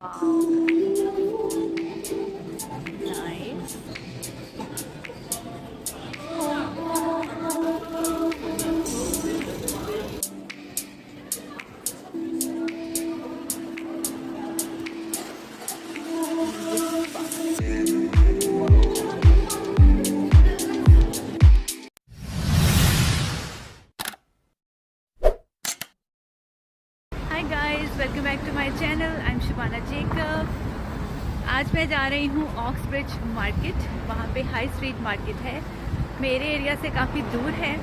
Nice. Music spa. Hi guys, welcome back to my channel. I am Shibana Jacob. आज मैं जा रही हूँ ऑक्सब्रिज मार्केट। वहाँ पे हाई स्ट्रीट मार्केट है, मेरे एरिया से काफ़ी दूर है।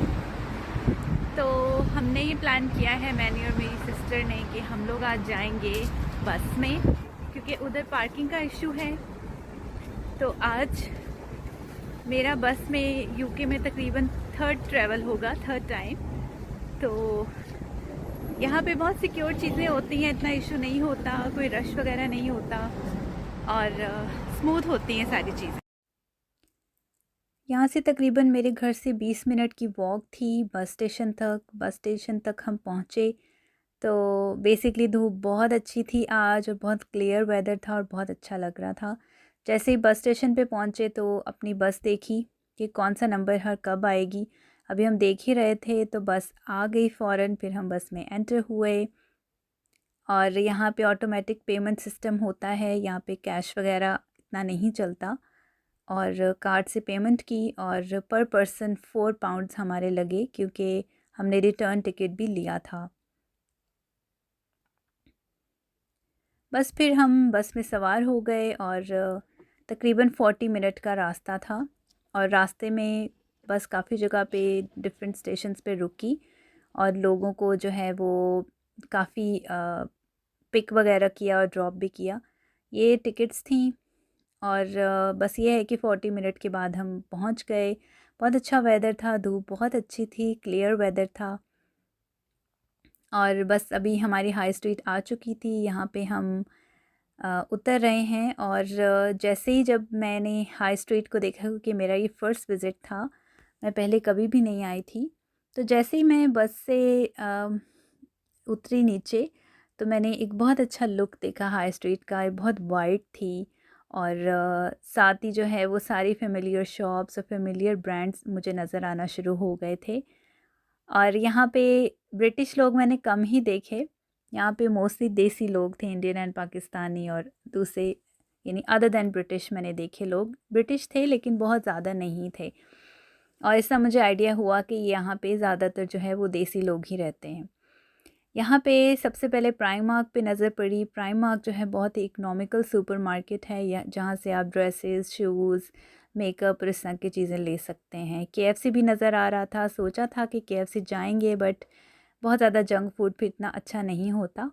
तो हमने ये प्लान किया है, मैंने और मेरी सिस्टर ने, कि हम लोग आज जाएंगे बस में, क्योंकि उधर पार्किंग का इशू है। तो आज मेरा बस में यूके में तकरीबन थर्ड ट्रैवल होगा, थर्ड टाइम। तो यहाँ पे बहुत सिक्योर चीज़ें होती हैं, इतना इशू नहीं होता, कोई रश वगैरह नहीं होता और स्मूथ होती हैं सारी चीज़ें। यहाँ से तकरीबन मेरे घर से 20 मिनट की वॉक थी बस स्टेशन तक। बस स्टेशन तक हम पहुँचे तो बेसिकली धूप बहुत अच्छी थी आज और बहुत क्लियर वेदर था और बहुत अच्छा लग रहा था। जैसे ही बस स्टेशन पे पहुँचे तो अपनी बस देखी कि कौन सा नंबर हर कब आएगी। अभी हम देख ही रहे थे तो बस आ गई फ़ौरन। फिर हम बस में एंटर हुए और यहाँ पे ऑटोमेटिक पेमेंट सिस्टम होता है, यहाँ पे कैश वगैरह इतना नहीं चलता। और कार्ड से पेमेंट की और पर पर्सन 4 पाउंड्स हमारे लगे, क्योंकि हमने रिटर्न टिकट भी लिया था। बस फिर हम बस में सवार हो गए और तकरीबन 40 मिनट का रास्ता था। और रास्ते में बस काफ़ी जगह पे डिफरेंट स्टेशंस पे रुकी और लोगों को जो है वो काफ़ी पिक वगैरह किया और ड्रॉप भी किया। ये टिकट्स थी और बस ये है कि 40 मिनट के बाद हम पहुंच गए। बहुत अच्छा वेदर था, धूप बहुत अच्छी थी, क्लियर वेदर था। और बस अभी हमारी हाई स्ट्रीट आ चुकी थी, यहाँ पे हम उतर रहे हैं। और जैसे ही जब मैंने हाई स्ट्रीट को देखा, क्योंकि मेरा ये फ़र्स्ट विज़िट था, मैं पहले कभी भी नहीं आई थी। तो जैसे ही मैं बस से उतरी नीचे तो मैंने एक बहुत अच्छा लुक देखा हाई स्ट्रीट का। ये बहुत वाइड थी और साथ ही जो है वो सारी फेमिलियर शॉप्स और फेमिलियर ब्रांड्स मुझे नज़र आना शुरू हो गए थे। और यहाँ पे ब्रिटिश लोग मैंने कम ही देखे, यहाँ पे मोस्टली देसी लोग थे, इंडियन एंड पाकिस्तानी और दूसरे, यानी अदर दैन ब्रिटिश मैंने देखे। लोग ब्रिटिश थे लेकिन बहुत ज़्यादा नहीं थे। और इसका मुझे आइडिया हुआ कि यहाँ पे ज़्यादातर जो है वो देसी लोग ही रहते हैं। यहाँ पे सबसे पहले प्राइमार्क पे नज़र पड़ी। प्राइमार्क जो है बहुत ही इकोनॉमिकल सुपरमार्केट है, या जहाँ से आप ड्रेसेस, शूज़, मेकअप और इस तरह की चीज़ें ले सकते हैं। केएफसी भी नज़र आ रहा था, सोचा था कि केएफसी जाएंगे, बट बहुत ज़्यादा जंक फूड भी इतना अच्छा नहीं होता।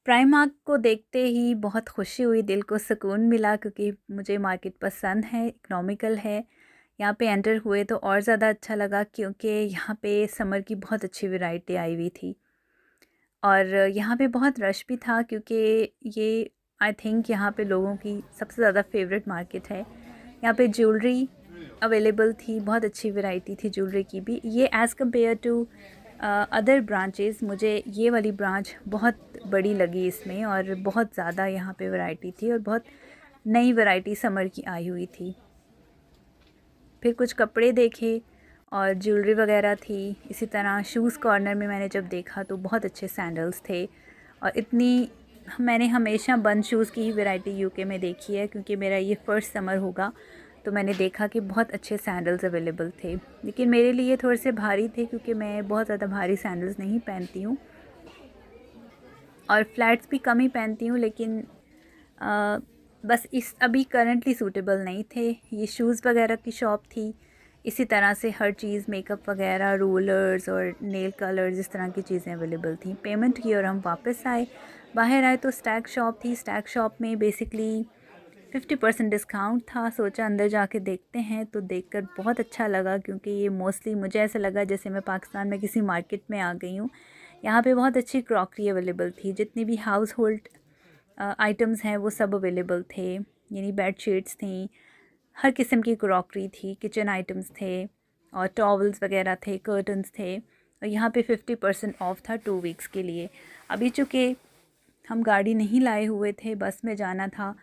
प्राइमार्क को देखते ही बहुत खुशी हुई, दिल को सुकून मिला, क्योंकि मुझे मार्केट पसंद है, इकोनॉमिकल है। यहाँ पे एंटर हुए तो और ज़्यादा अच्छा लगा, क्योंकि यहाँ पे समर की बहुत अच्छी वैरायटी आई हुई थी। और यहाँ पे बहुत रश भी था, क्योंकि ये आई थिंक यहाँ पे लोगों की सबसे ज़्यादा फेवरेट मार्केट है। यहाँ पे ज्वेलरी अवेलेबल थी, बहुत अच्छी वैरायटी थी ज्वेलरी की भी। ये as compare to other branches मुझे ये वाली ब्रांच बहुत बड़ी लगी इसमें, और बहुत ज़्यादा यहाँ पे वैरायटी थी और बहुत नई वैरायटी समर की आई हुई थी। फिर कुछ कपड़े देखे और ज्वेलरी वगैरह थी। इसी तरह शूज़ कॉर्नर में मैंने जब देखा तो बहुत अच्छे सैंडल्स थे। और इतनी मैंने हमेशा बंद शूज़ की ही वैरायटी यूके में देखी है, क्योंकि मेरा ये फ़र्स्ट समर होगा। तो मैंने देखा कि बहुत अच्छे सैंडल्स अवेलेबल थे, लेकिन मेरे लिए थोड़े से भारी थे, क्योंकि मैं बहुत ज़्यादा भारी सैंडल्स नहीं पहनती हूँ और फ्लैट्स भी कम ही पहनती हूँ। लेकिन बस इस अभी करंटली सूटेबल नहीं थे। ये शूज़ वगैरह की शॉप थी। इसी तरह से हर चीज़, मेकअप वगैरह, रोलर्स और नेल कलर्स, इस तरह की चीज़ें अवेलेबल थी। पेमेंट की और हम वापस आए। बाहर आए तो स्टैक शॉप थी। स्टैक शॉप में बेसिकली 50% डिस्काउंट था। सोचा अंदर जाके देखते हैं, तो देखकर बहुत अच्छा लगा, क्योंकि ये मोस्टली मुझे ऐसा लगा जैसे मैं पाकिस्तान में किसी मार्केट में आ गई हूँ। यहाँ पे बहुत अच्छी क्रॉकरी अवेलेबल थी, जितनी भी हाउस होल्ड आइटम्स हैं वो सब अवेलेबल थे। यानी बेड शीट्स थी, हर किस्म की क्रॉकरी थी, किचन आइटम्स थे और टॉवल्स वगैरह थे, कर्टन्स थे। और यहाँ पे 50% ऑफ था 2 वीक्स के लिए। अभी चूँकि हम गाड़ी नहीं लाए हुए थे, बस में जाना था,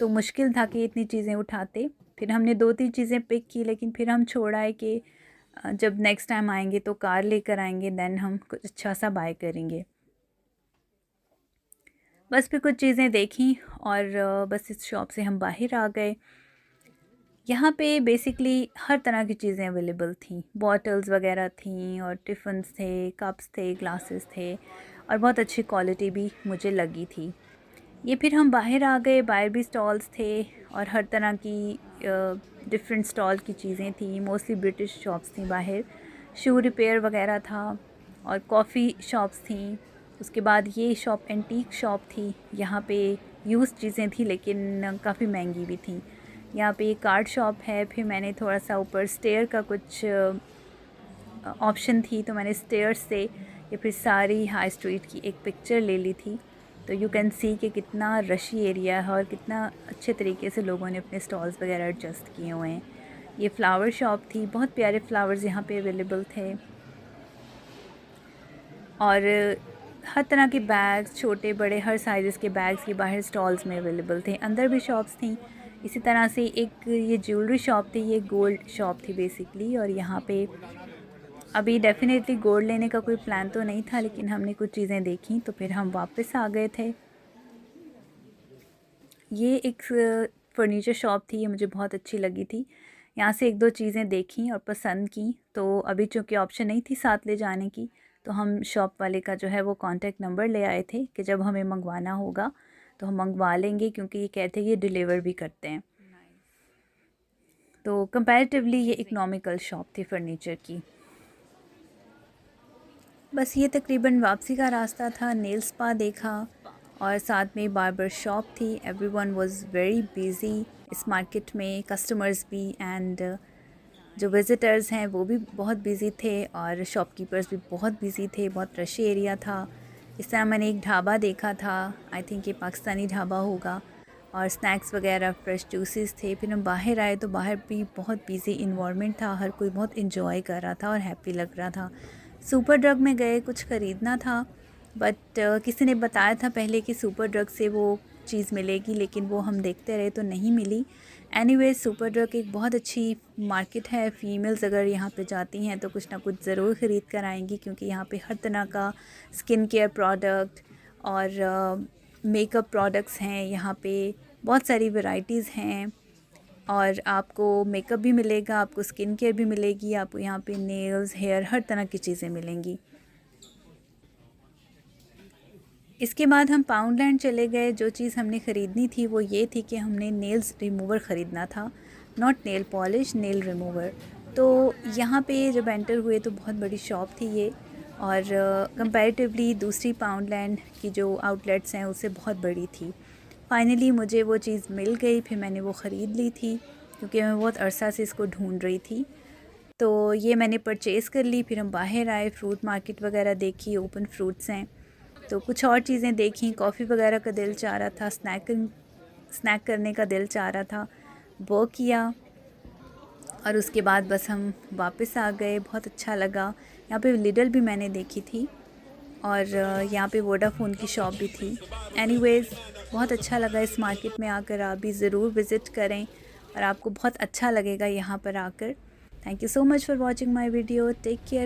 तो मुश्किल था कि इतनी चीज़ें उठाते। फिर हमने 2-3 चीज़ें पिक की, लेकिन फिर हम छोड़ आए कि जब नेक्स्ट टाइम आएंगे तो कार लेकर आएंगे, देन हम कुछ अच्छा सा बाय करेंगे। बस फिर कुछ चीज़ें देखी और बस इस शॉप से हम बाहर आ गए। यहाँ पे बेसिकली हर तरह की चीज़ें अवेलेबल थी, बॉटल्स वगैरह थी और टिफ़िन्स थे, कप्स थे, ग्लासेस थे और बहुत अच्छी क्वालिटी भी मुझे लगी थी। ये फिर हम बाहर आ गए, बाहर भी स्टॉल्स थे और हर तरह की डिफरेंट स्टॉल की चीज़ें थी, मोस्टली ब्रिटिश शॉप्स थी बाहर। शू रिपेयर वगैरह था और कॉफ़ी शॉप्स थी। उसके बाद ये शॉप एंटीक शॉप थी, यहाँ पे यूज़ चीज़ें थी लेकिन काफ़ी महंगी भी थी। यहाँ पे एक कार्ड शॉप है। फिर मैंने थोड़ा सा ऊपर स्टेयर का कुछ ऑप्शन थी, तो मैंने स्टेयर्स से या फिर सारी हाई स्ट्रीट की एक पिक्चर ले ली थी। तो यू कैन सी कि कितना रशी एरिया है और कितना अच्छे तरीके से लोगों ने अपने स्टॉल्स वगैरह एडजस्ट किए हुए हैं। ये फ्लावर शॉप थी, बहुत प्यारे फ्लावर्स यहाँ पे अवेलेबल थे और हर तरह के बैग्स, छोटे बड़े हर साइज़ के बैग्स के बाहर स्टॉल्स में अवेलेबल थे। अंदर भी शॉप्स थी। इसी तरह से एक ये ज्वेलरी शॉप थी, ये गोल्ड शॉप थी बेसिकली। और यहाँ पे अभी डेफ़िनेटली गोल्ड लेने का कोई प्लान तो नहीं था, लेकिन हमने कुछ चीज़ें देखी तो फिर हम वापस आ गए थे। ये एक फ़र्नीचर शॉप थी, ये मुझे बहुत अच्छी लगी थी। यहाँ से 1-2 चीज़ें देखी और पसंद की, तो अभी चूँकि ऑप्शन नहीं थी साथ ले जाने की, तो हम शॉप वाले का जो है वो कॉन्टैक्ट नंबर ले आए थे कि जब हमें मंगवाना होगा तो हम मंगवा लेंगे, क्योंकि ये कहते हैं ये डिलीवर भी करते हैं। तो कंपैरेटिवली ये इकोनॉमिकल शॉप थी फ़र्नीचर की। बस ये तकरीबन वापसी का रास्ता था। नेल स्पा देखा और साथ में बार्बर शॉप थी। एवरीवन वाज वेरी बिज़ी इस मार्केट में, कस्टमर्स भी एंड जो विज़िटर्स हैं वो भी बहुत बिज़ी थे और शॉपकीपर्स भी बहुत बिज़ी थे। बहुत रश एरिया था। इस तरह मैंने एक ढाबा देखा था, आई थिंक ये पाकिस्तानी ढाबा होगा, और स्नैक्स वगैरह, फ्रेश जूसेस थे। फिर हम बाहर आए तो बाहर भी बहुत बिज़ी इन्वायरमेंट था, हर कोई बहुत इंजॉय कर रहा था और हैप्पी लग रहा था। सुपर ड्रग में गए, कुछ ख़रीदना था, बट किसी ने बताया था पहले कि सुपर ड्रग से वो चीज़ मिलेगी, लेकिन वो हम देखते रहे तो नहीं मिली। एनीवेज सुपर ड्रग एक बहुत अच्छी मार्केट है। फ़ीमेल्स अगर यहाँ पे जाती हैं तो कुछ ना कुछ ज़रूर ख़रीद कर आएंगी, क्योंकि यहाँ पे हर तरह का स्किन केयर प्रोडक्ट और मेकअप प्रोडक्ट्स हैं। यहाँ पे बहुत सारी वैरायटीज़ हैं और आपको मेकअप भी मिलेगा, आपको स्किन केयर भी मिलेगी, आपको यहाँ पे नेल्स, हेयर, हर तरह की चीज़ें मिलेंगी। इसके बाद हम पाउंडलैंड चले गए। जो चीज़ हमने ख़रीदनी थी वो ये थी कि हमने नेल्स रिमूवर ख़रीदना था, not nail polish, nail remover. तो यहाँ पे जब एंटर हुए तो बहुत बड़ी शॉप थी ये, और कंपैरेटिवली दूसरी पाउंडलैंड की जो आउटलेट्स हैं उससे बहुत बड़ी थी। फाइनली मुझे वो चीज़ मिल गई, फिर मैंने वो ख़रीद ली थी, क्योंकि मैं बहुत अरसा से इसको ढूंढ रही थी। तो ये मैंने परचेज़ कर ली। फिर हम बाहर आए, फ्रूट मार्केट वगैरह देखी, ओपन फ्रूट्स हैं, तो कुछ और चीज़ें देखी। कॉफ़ी वगैरह का दिल चाह रहा था, स्नैक करने का दिल चाह रहा था, वो किया और उसके बाद बस हम वापस आ गए। बहुत अच्छा लगा। यहाँ पे लिडल भी मैंने देखी थी और यहाँ पे वोडाफ़ोन की शॉप भी थी। एनीवेज़ बहुत अच्छा लगा इस मार्केट में आकर। आप भी ज़रूर विज़िट करें और आपको बहुत अच्छा लगेगा यहाँ पर आकर। Thank you so much for watching my video. Take care.